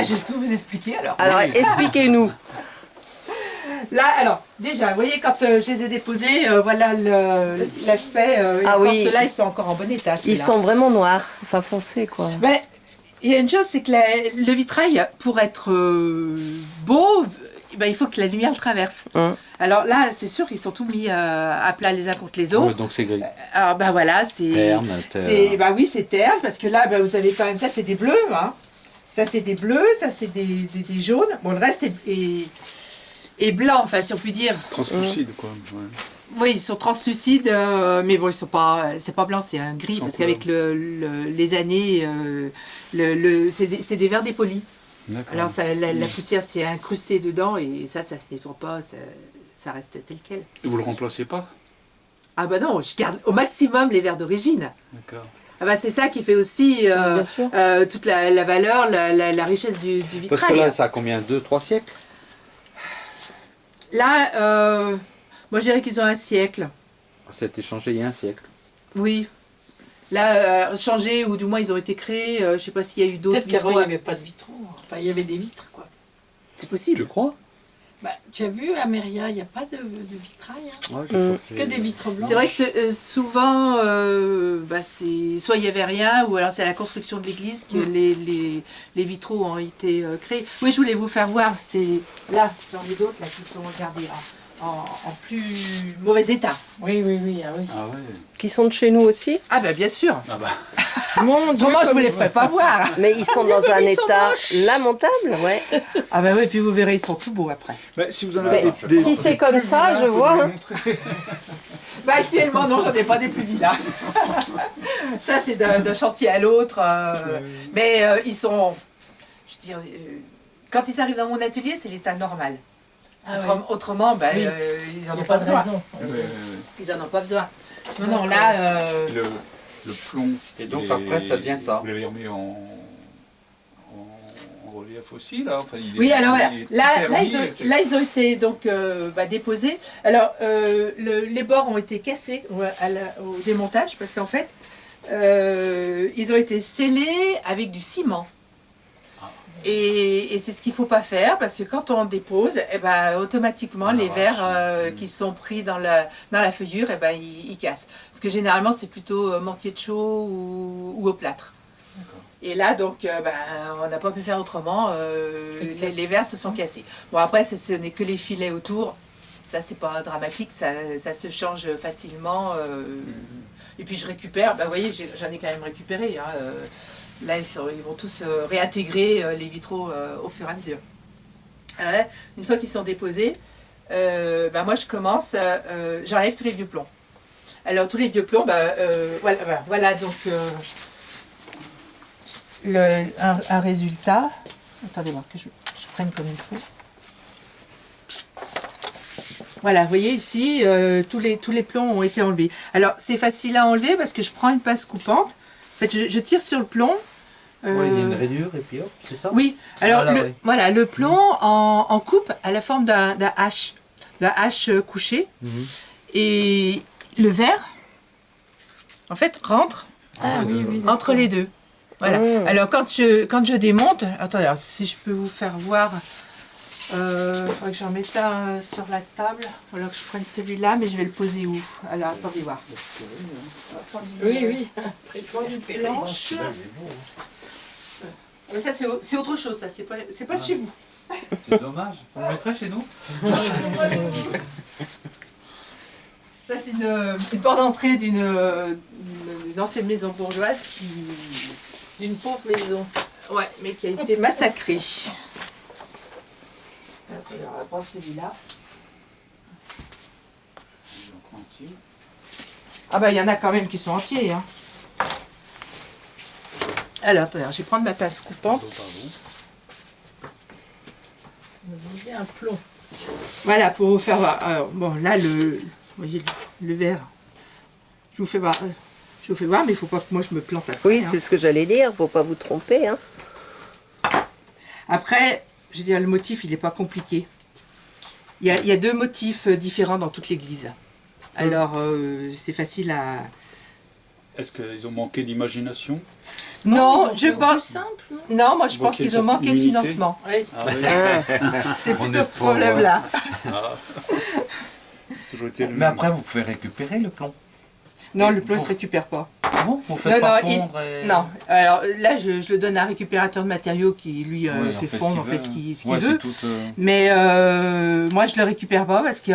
je vais tout vous expliquer alors. Alors, expliquez-nous. Là, alors, déjà, vous voyez, quand je les ai déposés, voilà l'aspect. Ah oui. Ceux-là, ils sont encore en bon état. Ils sont vraiment noirs, enfin foncés, quoi. Ben, il y a une chose, c'est que le vitrail, pour être beau, ben, il faut que la lumière le traverse. Alors là, c'est sûr, ils sont tous mis à plat les uns contre les autres. Donc c'est gris. Alors, ben voilà, c'est. Ben oui, c'est terne, parce que là, ben, vous avez quand même. Ça, c'est des bleus, hein. Ça, c'est des bleus, ça, c'est des jaunes. Bon, le reste est blanc, enfin, si on peut dire. Translucide, quoi. Ouais. Oui, ils sont translucides, mais bon, ils sont pas. C'est pas blanc, c'est un gris, parce qu'avec les années, c'est des verres dépolis. Alors, ça, la poussière s'est incrustée dedans, et ça se nettoie pas, ça reste tel quel. Et vous le remplacez pas? Ah bah non, je garde au maximum les verres d'origine. D'accord. Ah bah c'est ça qui fait aussi toute la valeur, la richesse du vitrail. Parce que là, ça a combien? 2-3 siècles? Là, moi je dirais qu'ils ont un siècle. Ça a été changé il y a un siècle. Oui. Là, changé, ou du moins ils ont été créés, je sais pas s'il y a eu d'autres vitraux. Peut-être qu'avant il n'y avait pas de vitraux. Enfin, il y avait des vitres, quoi. C'est possible. Tu crois? Bah, tu as vu, à Méria, il n'y a pas de vitrail. Hein. Ouais, que des vitres blanches. C'est vrai que souvent, bah, soit il n'y avait rien, ou alors c'est à la construction de l'église que les vitraux ont été créés. Oui, je voulais vous faire voir, c'est là, j'en ai d'autres là, qui sont regardés en plus mauvais état. Oui, oui, oui. Ah, oui. Ah ouais. Qui sont de chez nous aussi? Ah ben bien sûr. Ah bah. Mon Dieu, moi je ne vous les ferai pas voir. Mais ils sont dans un état lamentable, ouais. Ah ben oui, puis vous verrez, ils sont tout beaux après. Bah, si vous en avez Si c'est comme ça, je vois. Hein. Bah actuellement non, j'en ai pas des plus vilains. Ça c'est d'un chantier à l'autre. Mais ils sont, je veux dire, quand ils arrivent dans mon atelier, c'est l'état normal. Autrement, bah, Oui. ils n'en ont pas besoin. Ils n'en ont pas besoin. Non, non, là... Le plomb. Et donc après, ça devient ça. Vous l'avez remis en relief aussi, là? Enfin, oui, alors voilà. Là, ils ils ont été donc déposés. Alors, les bords ont été cassés au démontage parce qu'en fait, ils ont été scellés avec du ciment. Et c'est ce qu'il ne faut pas faire parce que quand on dépose, eh ben, automatiquement les verres qui sont pris dans la feuillure, eh ben, ils cassent. Parce que généralement c'est plutôt mortier de chaux ou au plâtre. Et là donc ben, on n'a pas pu faire autrement, les verres se sont cassés. Bon après ce n'est que les filets autour, ça c'est pas dramatique, ça se change facilement. Et puis je récupère, ben, vous voyez j'en ai quand même récupéré. Hein, là, ils vont tous réintégrer les vitraux au fur et à mesure. Une fois qu'ils sont déposés, ben moi je commence, j'enlève tous les vieux plombs. Alors tous les vieux plombs, voilà donc un résultat. Attendez-moi que je prenne comme il faut. Voilà, vous voyez ici, tous les plombs ont été enlevés. Alors c'est facile à enlever parce que je prends une pince coupante. En fait, je tire sur le plomb. Ouais, il y a une rainure et puis hop, c'est ça? Oui, alors voilà, le plomb en coupe à la forme d'un H couché. Et le verre, en fait, rentre entre les deux. Voilà. Alors quand je démonte, attendez, alors, si je peux vous faire voir, il faudrait que j'en mette un sur la table. Alors que je prenne celui-là, mais je vais le poser où? Alors attendez voir. Oui. Une planche. Mais ça c'est autre chose, ça c'est pas chez vous. C'est dommage. On le mettrait chez nous? Ça c'est une porte d'entrée d'une ancienne maison bourgeoise D'une pauvre maison. ouais, mais qui a été massacrée. Attendez, on va prendre celui-là. Ah bah il y en a quand même qui sont entiers. Hein. Alors attendez, je vais prendre ma pince coupante. J'ai un plomb. Voilà, pour vous faire voir. Alors, bon, là, vous voyez le verre. Je vous fais voir, mais il ne faut pas que moi je me plante après. Oui, c'est ce que j'allais dire, faut pas vous tromper. Hein. Après, je veux dire, le motif, il n'est pas compliqué. Il y a deux motifs différents dans toute l'église. Alors, c'est facile à... Est-ce qu'ils ont manqué d'imagination? Non, ils je ont fait pense. plus simple, non Non, moi je pense Bloqué qu'ils sur ont manqué de l'unité. financement. Oui. Ah oui. C'est On plutôt est ce pauvre, problème-là. C'est toujours été le Mais même. après, vous pouvez récupérer le plomb. Non, Et le plomb ne vous- se récupère pas. Bon, vous faites pas fondre et... Non, alors là je le donne à un récupérateur de matériaux qui lui Oui, fait fondre, en fait ce qu'il Ouais, veut. c'est tout, Mais moi je le récupère pas parce que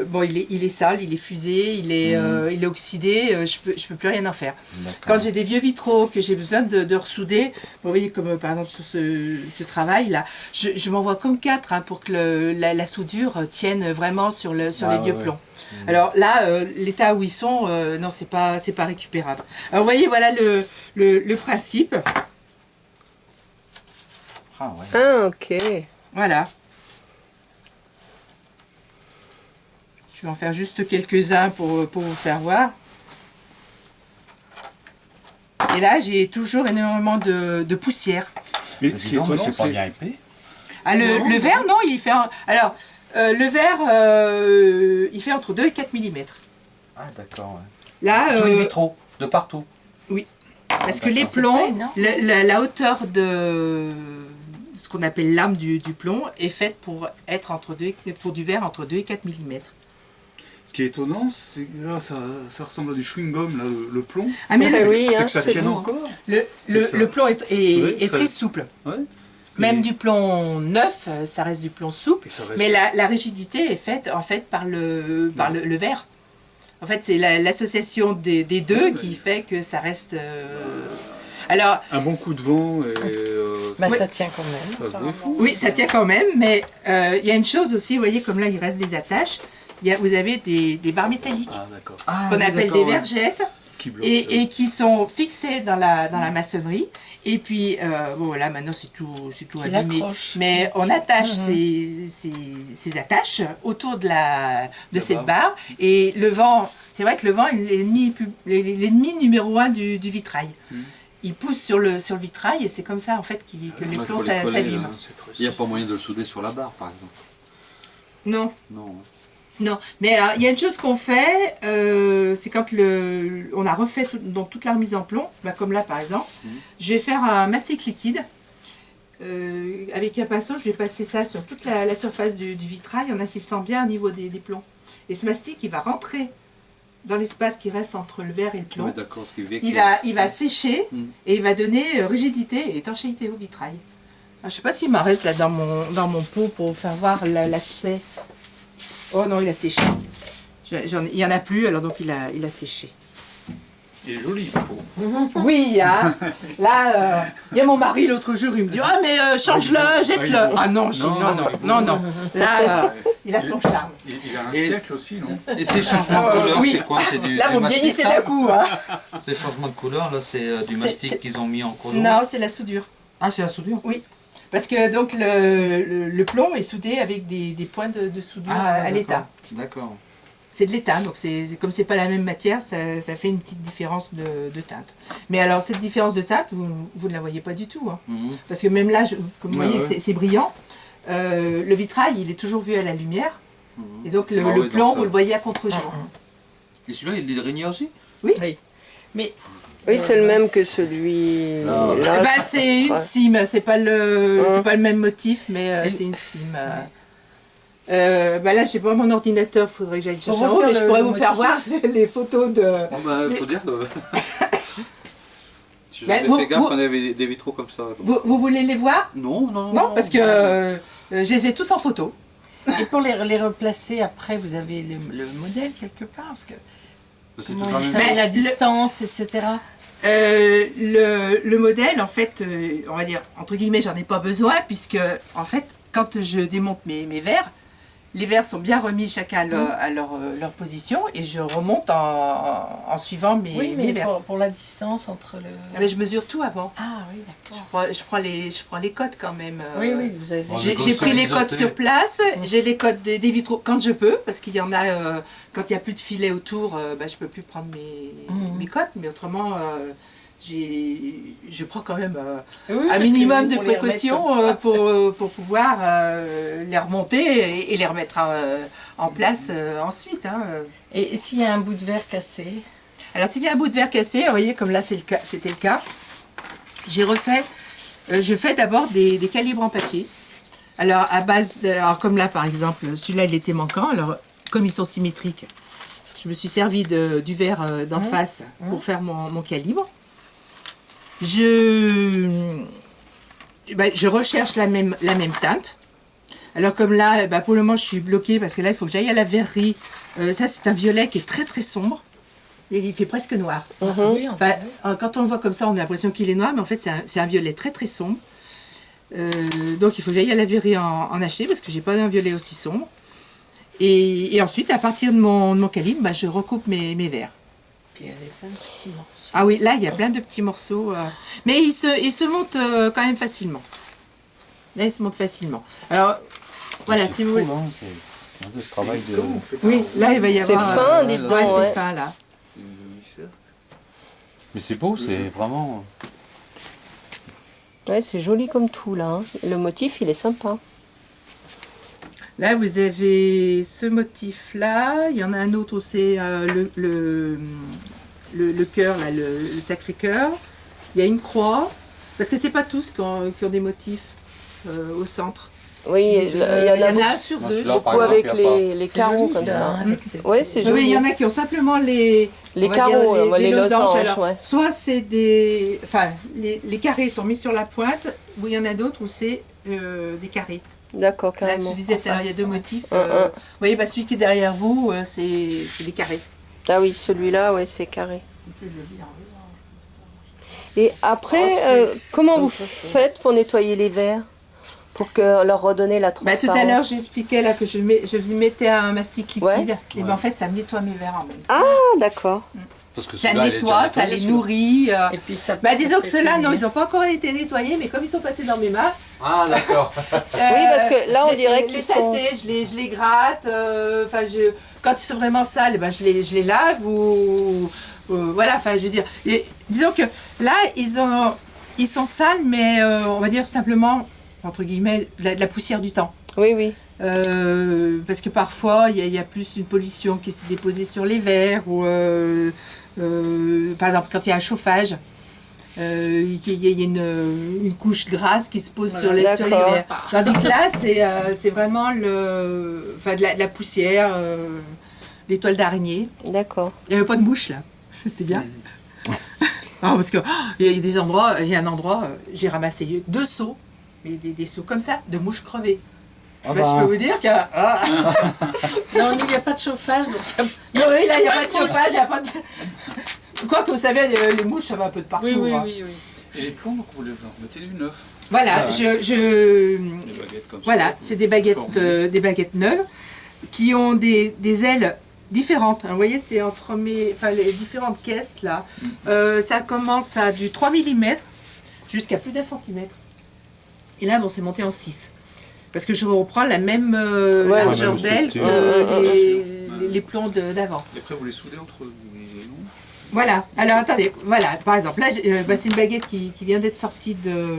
bon il est sale, il est fusé, il est oxydé, je peux plus rien en faire. D'accord. Quand j'ai des vieux vitraux que j'ai besoin de ressouder, vous voyez comme par exemple sur ce travail là, je m'envoie comme 4 pour que la soudure tienne vraiment sur les vieux plombs. Alors là, l'état où ils sont, non c'est pas récupérable. Alors vous voyez voilà le principe. Ah ouais. Ah, ok. Voilà. Je vais en faire juste quelques-uns pour vous faire voir. Et là, j'ai toujours énormément de poussière. Mais Mais ce dis qui est donc, étonnant, c'est pas c'est bien épais. Ah, le verre, non, il fait... Alors, le verre, il fait entre 2 et 4 mm. Ah d'accord, ouais. Là, Tous les vitraux, de partout. parce que les D'accord. plombs, C'est pas énorme. la hauteur de ce qu'on appelle l'âme du plomb est faite pour être pour du verre entre 2 et 4 mm. Ce qui est étonnant, c'est que là, ça ressemble à du chewing-gum, là, le plomb. Ah, mais Oui, C'est hein, que ça c'est tienne bon. encore. le ça. plomb est Oui, très très- souple. Ouais. Même Et- du plomb neuf, ça reste du plomb souple. et ça reste- Mais la rigidité est faite en fait par le verre. En fait, c'est l'association des deux qui fait que ça reste. Alors, Un bon coup de vent et Bah, Oui. ça tient quand même. ça se défend. oui, ça tient quand même, mais il y a une chose aussi, vous voyez, comme là il reste des attaches, vous avez des barres métalliques Ah d'accord. Ah, qu'on oui, appelle d'accord, des ouais. vergettes Qui bloque. et qui sont fixées dans la maçonnerie. Et puis, bon voilà, maintenant c'est tout Qui abîmé. l'accroche. Mais on attache ces attaches autour de cette barre. Et le vent, c'est vrai que le vent est l'ennemi numéro 1 du vitrail. Il pousse sur le vitrail et c'est comme ça en fait que les Ouais, plombs faut les coller, s'abîment. là. C'est très Il n'y a pas moyen de le souder sur la barre, par exemple. Non. Non. Non, mais il y a une chose qu'on fait, c'est quand on a refait donc toute la remise en plomb, bah, comme là par exemple, je vais faire un mastic liquide. Avec un pinceau, je vais passer ça sur toute la surface du vitrail en insistant bien au niveau des plombs. Et ce mastic, il va rentrer dans l'espace qui reste entre le verre et le plomb. Oui, d'accord, ce qui fait Il va sécher et il va donner rigidité et étanchéité au vitrail. Alors, je ne sais pas s'il m'en reste là dans mon pot pour vous faire voir l'aspect. Oh non, il a séché. Il n'y en a plus, alors donc il a séché. Il est joli, le pot. Oui, hein. Là, il y a mon mari l'autre jour, il me dit « Ah mais change-le, jette-le !» Ah non, non. Là, il a son charme. Il a un Et- siècle aussi, non? Et ces changements de couleur, oui. c'est quoi? C'est du Là, vous me mastic, vieillissez ça d'un coup, hein. Ces changements de couleur, là, c'est du C'est- mastic qu'ils ont mis en couleur. Non, c'est la soudure. Ah, c'est la soudure. Parce que donc le plomb est soudé avec des points de soudure à d'accord. l'étain. D'accord. C'est de l'étain, donc comme c'est pas la même matière, ça fait une petite différence de teinte. Mais alors cette différence de teinte, vous ne la voyez pas du tout. Hein. Parce que même là, comme vous voyez, ouais. c'est brillant. Le vitrail, il est toujours vu à la lumière. Et donc le Ah oui, plomb, donc ça- vous le voyez à contre-jour. Et celui-là, il est drainé aussi? Oui. Mais Oui, c'est le même que celui là. Bah, c'est une cime, c'est pas le même motif, mais c'est une cime. Bah là, j'ai pas mon ordinateur, faudrait que j'aille chercher en haut, refaire mais je le pourrais vous motif. faire voir les photos de. Bon, bah, faut dire que. J'ai Mais jamais vous- fait gaffe vous- qu'on avait des vitraux comme ça. Vous voulez les voir? Non, non, Non, parce que je les ai tous en photo. et pour les replacer après, vous avez le modèle quelque part parce que C'est comment toujours la vous même savez Mais la le- distance, etc. Le modèle, en fait, on va dire, entre guillemets, j'en ai pas besoin, puisque, en fait, quand je démonte mes verres, les verres sont bien remis chacun à leur position, et je remonte en suivant mes Oui, mais verres. pour la distance entre le. Ah, mais je mesure tout avant. Ah oui, d'accord. Je prends les codes quand même. Oui, oui, vous avez. Bon, J'ai les pris les codes codes sont sur place, j'ai les codes des vitraux quand je peux, parce qu'il y en a, quand il n'y a plus de filet autour, bah, je peux plus prendre mes codes, mais autrement, je prends quand même Oui, un parce que minimum de pour les remettre précautions comme ça. pour pouvoir les remonter et les remettre en place ensuite. Hein. Et s'il y a un bout de verre cassé, Alors s'il y a un bout de verre cassé, vous voyez comme là c'était le cas, je fais d'abord des calibres en papier. Alors, alors comme là, par exemple, celui-là, il était manquant. Alors, comme ils sont symétriques, je me suis servi du verre d'en face pour faire mon calibre. Je recherche la même teinte. Alors comme là, pour le moment, je suis bloquée parce que là, il faut que j'aille à la verrerie. Ça, c'est un violet qui est très très sombre. Et il fait presque noir. Oui, Enfin, quand on le voit comme ça, on a l'impression qu'il est noir, mais en fait, c'est un violet très très sombre. Donc, il faut que j'aille à la verrerie en acheter parce que j'ai pas un violet aussi sombre. Et ensuite, à partir de mon calibre, je recoupe mes verres. Puis il y avait plein de petits morceaux. Ah oui, là, il y a plein de petits morceaux. Mais ils se montent quand même facilement. Là, ils se montent facilement. Alors, voilà, si vous voulez. C'est un peu ce travail de... Oui, là, il va y C'est avoir... fin, dites donc, Ouais, ouais. c'est fin, là. Mais c'est beau, c'est vraiment... Ouais, c'est joli comme tout là, hein. Le motif, il est sympa. Là, vous avez ce motif-là. Il y en a un autre où c'est le cœur, là, le Sacré-Cœur. Il y a une croix. Parce que c'est pas tous qui ont des motifs au centre. Oui, il y en a un sur deux. Là, par beaucoup avec exemple, il y a les carreaux comme ça. Ouais, c'est Oui, joli. il y en a qui ont simplement les on va carreaux, dire les losanges, Alors, ouais. soit c'est des... Enfin, les carrés sont mis sur la pointe, ou il y en a d'autres où c'est des carrés. D'accord, Là, carrément. je disais tout à l'heure, il y a deux motifs. Un. Vous voyez, celui qui est derrière vous, c'est des carrés. Ah oui, celui-là, ouais, c'est carré. C'est plus joli, hein. Et après, comment vous faites pour nettoyer les verres? Pour leur redonner la transparence? Tout à l'heure, j'expliquais là que je mettais un mastic liquide. Ouais. Et en fait, ça me nettoie mes verres en même temps. Ah, d'accord. Parce que Ça celui-là, il est nettoie, déjà ça nettoyé, les celui-là. nourrit. Et puis ça Disons que ceux-là, non, précisé. ils n'ont pas encore été nettoyés, mais comme ils sont passés dans mes mains, Ah, d'accord. Oui, parce que là, on dirait les qu'ils sont... saletés, je les gratte. Quand ils sont vraiment sales, je les lave ou voilà. Enfin, je veux dire, disons que là, ils sont sales, mais on va dire simplement entre guillemets de la poussière du temps. Oui, oui. Parce que parfois, il y a plus une pollution qui s'est déposée sur les verres ou par exemple quand il y a un chauffage. Il y a une couche grasse qui se pose sur les verres. Tandis que là, c'est vraiment de la poussière, les toiles d'araignée. D'accord. Il n'y avait pas de mouche là, c'était bien. Parce que il y a des endroits, il y a un endroit, j'ai ramassé 2 seaux, mais des seaux comme ça, de mouches crevées. Je peux vous dire qu'il y a... Non, il n'y a pas de chauffage, donc Oui, là, il n'y a pas de chauffage, il n'y a pas de... Quoi que vous savez, les mouches, ça va un peu de partout. oui. Et les plombs, donc vous les mettez du neuf. Voilà, Des baguettes comme ça. Voilà, c'est des baguettes neuves qui ont des ailes différentes. Alors, vous voyez, c'est entre les différentes caisses là. Ça commence à du 3 mm jusqu'à plus d'1 cm. Et là, bon, c'est monté en 6. Parce que je reprends la même largeur même d'aile structure. que les plombs d'avant. Et après, vous les soudez entre vous. Voilà, alors attendez, voilà, par exemple, là, c'est une baguette qui vient d'être sortie de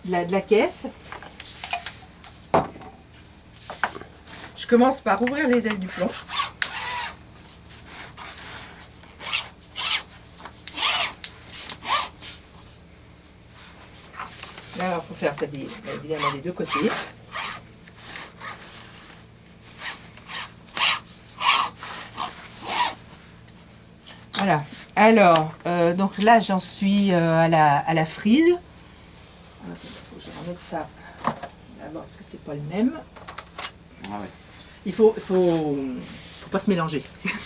la caisse. Je commence par ouvrir les ailes du plomb. Là, il faut faire ça évidemment des deux côtés. Voilà. Alors, donc là, j'en suis à la frise. Il faut que je remette ça d'abord parce que c'est pas le même. Ah ouais. Il faut pas se mélanger.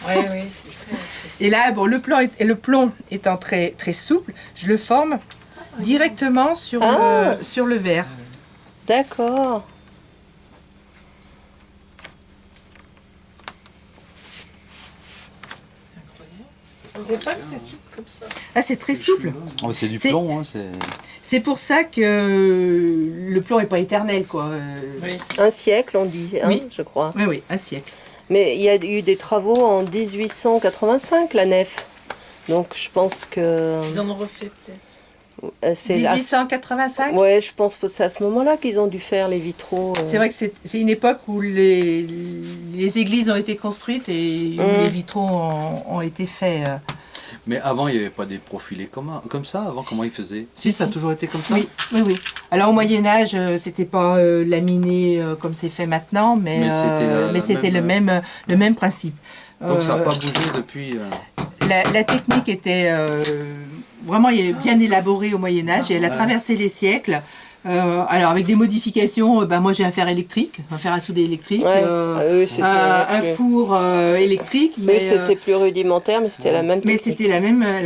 oui, c'est très... Et là, bon, le plomb étant très très souple, je le forme directement sur le verre. D'accord. Je ne savais pas que c'était souple comme ça. Ah, c'est très souple. Oh, c'est du C'est- plomb, hein, C'est pour ça que le plomb n'est pas éternel, quoi. Oui. Un siècle, on dit, hein, Oui. je crois. Oui, un siècle. Mais il y a eu des travaux en 1885, la nef. Donc je pense que Ils en ont refait peut-être. c'est à... 1885. Ouais, je pense que c'est à ce moment-là qu'ils ont dû faire les vitraux. C'est vrai que c'est une époque où les églises ont été construites et où les vitraux ont été faits. Mais avant, il n'y avait pas des profilés comme ça. Avant, comment ils faisaient? Si, Ça a si. toujours été comme ça? Oui, oui, oui. Alors au Moyen-Âge, c'était pas laminé comme c'est fait maintenant, mais c'était le même principe. Donc ça n'a pas bougé depuis. La technique était vraiment bien élaborée au Moyen-Âge et elle a traversé les siècles. Alors avec des modifications, moi j'ai un fer électrique, un fer à souder électrique, Ouais. Eux, c'était un plus- four électrique, Mais c'était plus rudimentaire, mais c'était la même mais technique. c'était la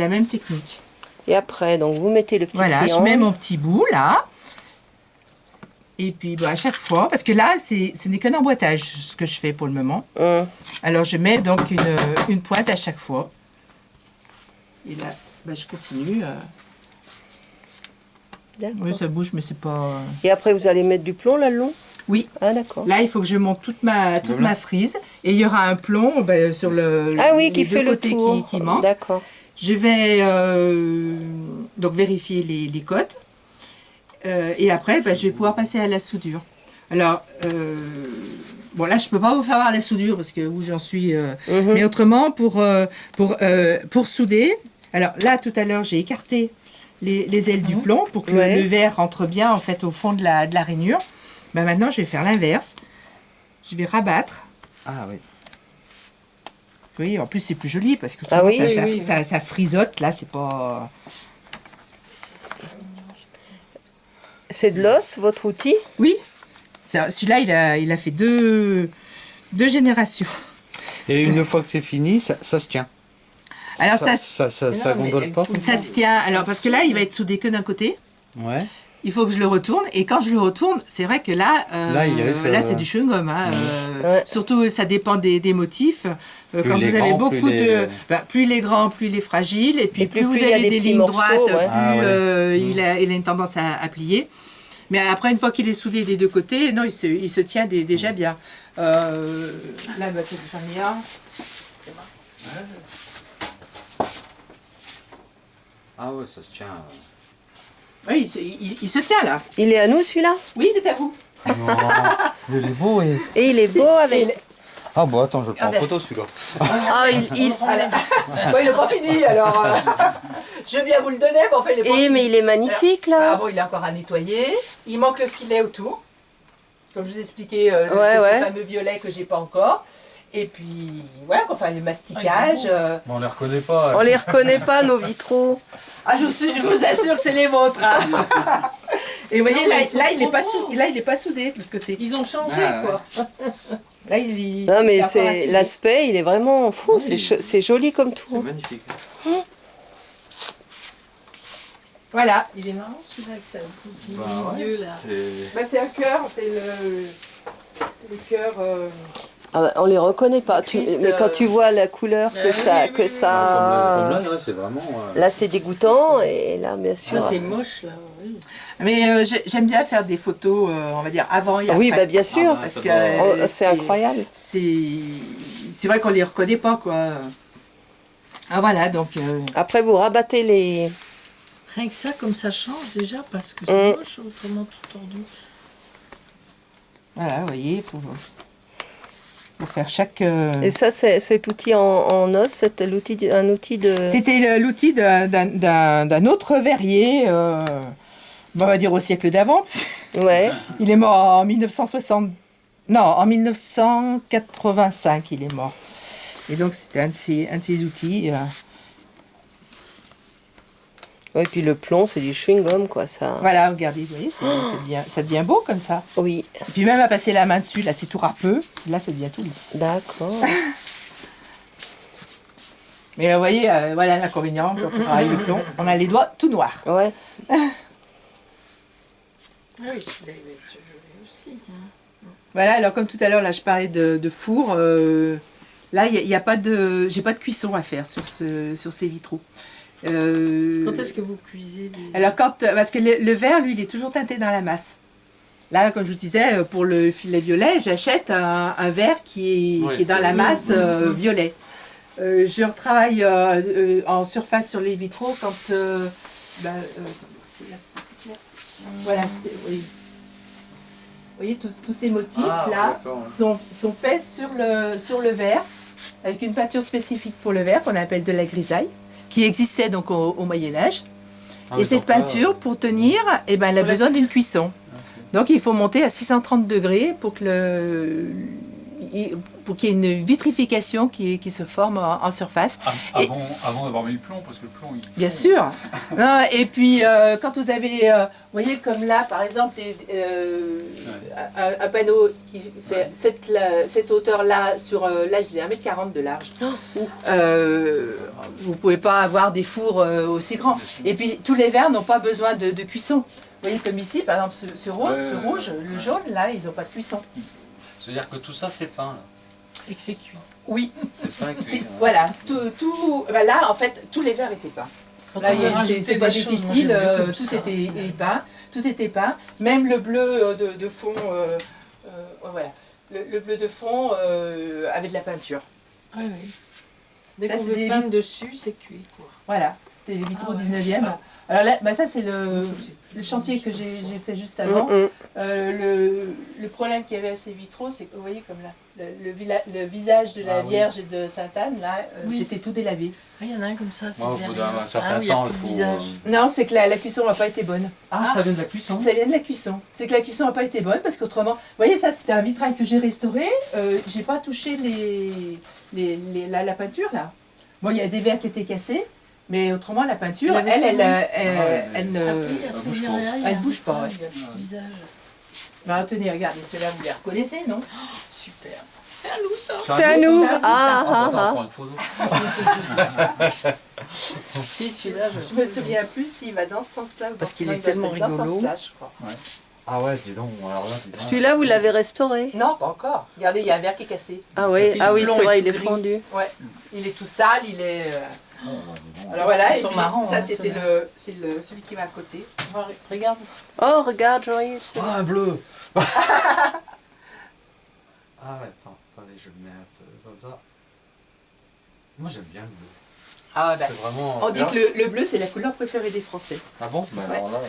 même technique. Et après, donc vous mettez le petit Voilà, je triangle. mets mon petit bout là. Et puis à chaque fois, parce que là ce n'est qu'un emboîtage ce que je fais pour le moment. Alors je mets donc une pointe à chaque fois. Et là, je continue. D'accord. Oui, ça bouge, mais c'est pas. Et après, vous allez mettre du plomb là le long? Oui. Ah, d'accord. Là, il faut que je monte toute ma frise. Et il y aura un plomb sur Ah oui, les qui deux fait le côtés tour. qui manquent. D'accord. Je vais donc vérifier les cotes. Et après, je vais pouvoir passer à la soudure. Alors, bon là, je peux pas vous faire voir la soudure parce que où j'en suis. Mais autrement, pour souder, alors là, tout à l'heure, j'ai écarté les ailes du plomb pour que Ouais. le verre rentre bien en fait au fond de la rainure. Maintenant, je vais faire l'inverse. Je vais rabattre. Ah oui. Vous voyez, en plus, c'est plus joli parce que Ah oui, ça frisote. Là, c'est pas. C'est de l'os, votre outil? Oui. Celui-là, il a fait deux générations. Et une fois que c'est fini, ça se tient. Alors Ça gondole pas. ça se tient. Alors parce que là, il va être soudé que d'un côté. Ouais. Il faut que je le retourne. Et quand je le retourne, c'est vrai que là, Là, il risque, c'est du chewing-gum. Hein, Ouais. Surtout, ça dépend des motifs. Quand les vous avez grands, beaucoup plus les- de... plus les grands, plus les fragiles. Et puis Et plus vous plus il y a avez des des petits lignes morceaux, droites, ouais. plus Ah ouais. il a une tendance à plier. Mais après, une fois qu'il est soudé des deux côtés, non, il se tient déjà bien. Là, j'en ai un. Ah ouais, ça se tient. Oui, il se tient là. Il est à nous celui-là? Oui, il est à vous. Il est beau, oui. Et il est beau avec... Ah bon, attends, je le prends en photo celui-là. Ah, il... Bon, il n'est pas fini, alors je veux bien vous le donner, mais enfin, il est pas fini. mais il est magnifique Ah là. bon, il est encore à nettoyer. Il manque le filet autour. Comme je vous ai expliqué, Ouais, c'est ouais. ce fameux violet que j'ai pas encore. Et puis, voilà, qu'on fait le masticage. On les reconnaît pas. On les reconnaît pas, nos vitraux. Ah, je vous assure que c'est les vôtres. Hein. Et vous voyez, là, il n'est pas soudé de l'autre côté. Ils ont changé, Ah, quoi. Là, il Non, mais il est encore à c'est souder. l'aspect, il est vraiment fou. C'est joli comme C'est tout. magnifique. Voilà. Il est marrant, celui-là, avec ça pousse Bah au milieu, là. C'est. C'est un cœur, c'est le cœur. Ah bah, on les reconnaît pas. Triste, mais quand tu vois la couleur que oui, ça... oui, que oui, ça... Comme là, c'est vraiment. Là, c'est dégoûtant. Et là, bien sûr... Ça, c'est moche, là, oui. Mais j'aime bien faire des photos, on va dire, avant et après. Oui, bah bien sûr. Parce ça que doit- Oh, c'est incroyable. C'est vrai qu'on les reconnaît pas, quoi. Ah voilà, donc... Après, vous rabattez les... Rien que ça, comme ça change déjà, parce que c'est moche, autrement tout tordu. voilà, vous voyez, pour faire chaque... Et ça, cet outil en os, c'était un outil de... C'était l'outil d'un autre verrier, on va dire au siècle d'avant. Ouais. Il est mort en 1960... Non, en 1985, il est mort. Et donc, c'était un de ses outils. Ouais, puis le plomb, c'est du chewing-gum, quoi, ça. Voilà, regardez, vous voyez, c'est bien, ça devient beau comme ça. Oui, Et puis même à passer la main dessus, là, c'est tout râpeux. Là, ça devient tout lisse. d'accord. Mais vous voyez, voilà l'inconvénient quand on travaille le plomb. On a les doigts tout noirs. Ouais. Ah oui, celui-là, il va être joli aussi. Hein. Voilà, alors comme tout à l'heure, là, je parlais de four. Là, il y a pas de, j'ai pas de cuisson à faire sur ces vitraux. Quand est-ce que vous cuisez des... Alors parce que le verre, lui, il est toujours teinté dans la masse. Là, comme je vous disais, pour le filet violet, j'achète un verre qui est dans la masse violet. Je retravaille en surface sur les vitraux quand... voilà, oui. Vous voyez, tous ces motifs-là sont faits sur le verre, avec une peinture spécifique pour le verre qu'on appelle de la grisaille. qui existait donc au Moyen-Âge. Ah Et oui, cette donc là, peinture, pour tenir, eh ben, elle a besoin d'une cuisson. Donc il faut monter à 630 degrés pour que pour qu'il y ait une vitrification qui se forme en surface. Et- Avant d'avoir mis le plomb, parce que le plomb, il Bien fond. sûr. Non, et puis quand vous avez, vous voyez comme là par exemple, un panneau qui fait cette hauteur-là, là il faisait 1,40 m de large. Vous ne pouvez pas avoir des fours aussi grands. Et puis tous les verres n'ont pas besoin de cuisson. Vous voyez comme ici, par exemple ce rouge, le jaune, là, ils n'ont pas de cuisson. C'est-à-dire que tout ça c'est peint là. Et que c'est cuit. Oui, C'est peint cuit. voilà. Ben là, en fait, tous les verres étaient peints. Quand Là, on veut rajouter c'est pas des choses, moi, difficile, j'aime bien comme tout ça. était peint, tout était peint, même le bleu de fond, voilà, le bleu de fond avait de la peinture. Ah oui. Dès Ça, qu'on c'est veut des peindre dessus, c'est cuit, quoi. Voilà, c'était les vitraux Ah ouais, 19e. Alors là, bah ça c'est le chantier que j'ai fait juste avant. Le problème qu'il y avait à ces vitraux, c'est que vous voyez comme là, le visage de la Ah oui. Vierge et de Sainte-Anne, là, Oui. c'était tout délavé. Ah, il y en a un comme ça, c'est Moi, au bout derrière. d'un certain il y a temps, plus il de faut. visage. Non, c'est que la cuisson n'a pas été bonne. Ah, ça vient de la cuisson. Ça vient de la cuisson. C'est que la cuisson n'a pas été bonne parce qu'autrement, vous voyez ça, c'était un vitrail que j'ai restauré. J'ai pas touché la peinture là. Bon, il y a des verres qui étaient cassés, mais autrement la peinture, Elle avait elle ne. Elle bouge pas, ouais. Visage. Bah, tenez, regardez, ceux-là vous les reconnaissez, non? Super. C'est à nous ça. C'est à nous. Ça, Ah, On ah, va ah. prendre une photo. Si, celui-là, Je me souviens plus s'il va dans ce sens-là ou Parce dans- qu'il non, est il va tellement dans ce rigolo. sens-là, je crois. Ah ouais, dis donc. Alors là, dis donc. Celui-là, vous l'avez restauré? Non, pas encore. Regardez, il y a un verre qui est cassé. Ah oui, Le oui, plomb c'est est vrai, tout il est gris. fondu. Ouais. Il est tout sale, il est. Alors voilà, Ils et sont puis, marrants, ça hein, c'était ceux-là. celui qui va à côté. Regarde. Oh, regarde, Joyce. Ah, un bleu. Ah ouais, attendez, je le mets un peu comme ça. Moi, j'aime bien le bleu. Ah bah, C'est vraiment. on dit que le bleu c'est la couleur préférée des Français. Ah bon? Bah Ouais. alors là.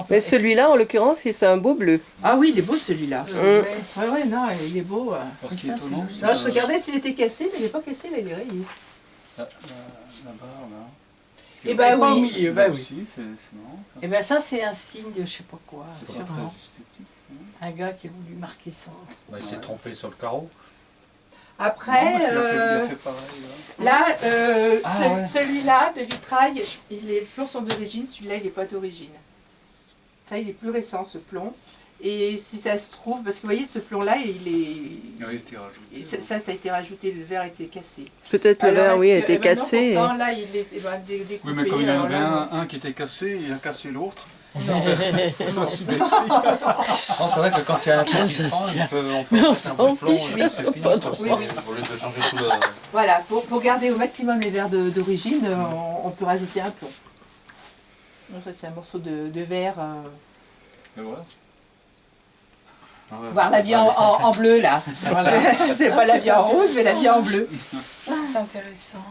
Mais celui-là, en l'occurrence, c'est un beau bleu. Ah oui, il est beau celui-là. Mm. Ouais, non, il est beau. Alors, ce qui est étonnant, c'est Non, je regardais s'il était cassé, mais il n'est pas cassé, là, il est rayé. la barre là. Eh ben Pas au oui. milieu, bah oui. Aussi, c'est marrant ça. Et bien ça, c'est un signe de je sais pas quoi. C'est pas Sûrement. très esthétique. Un gars qui a voulu marquer son. Bah, il s'est trompé sur le carreau. Après, Non, parce qu'il a fait pareil. là, Ah, ouais. celui-là de vitrail, les plombs sont d'origine, celui-là il n'est pas d'origine. Ça, il est plus récent ce plomb. Et si ça se trouve, parce que vous voyez, ce plomb-là, il est. Il a été rajouté. et ça a été rajouté, le verre a été cassé. Peut-être le Alors, verre, oui, a est-ce que- été eh ben non, cassé. pourtant, là, il est découpé. Oui, mais comme il y en alors avait là, un qui était cassé, il a cassé l'autre. Non, c'est vrai que quand il y a un truc qui se prend, on peut Mais on passer un peu de s'en plomb, fiche, et mais c'est c'est fini, pas quoi. drôle. Au lieu de changer tout le. Voilà, pour garder au maximum les verres d'origine, on peut rajouter un plomb. Donc ça, c'est un morceau de verre. Et voilà. Ah ouais, Voir la vie en bleu, là. Voilà. C'est pas la vie en rose, mais la vie en bleu. C'est intéressant.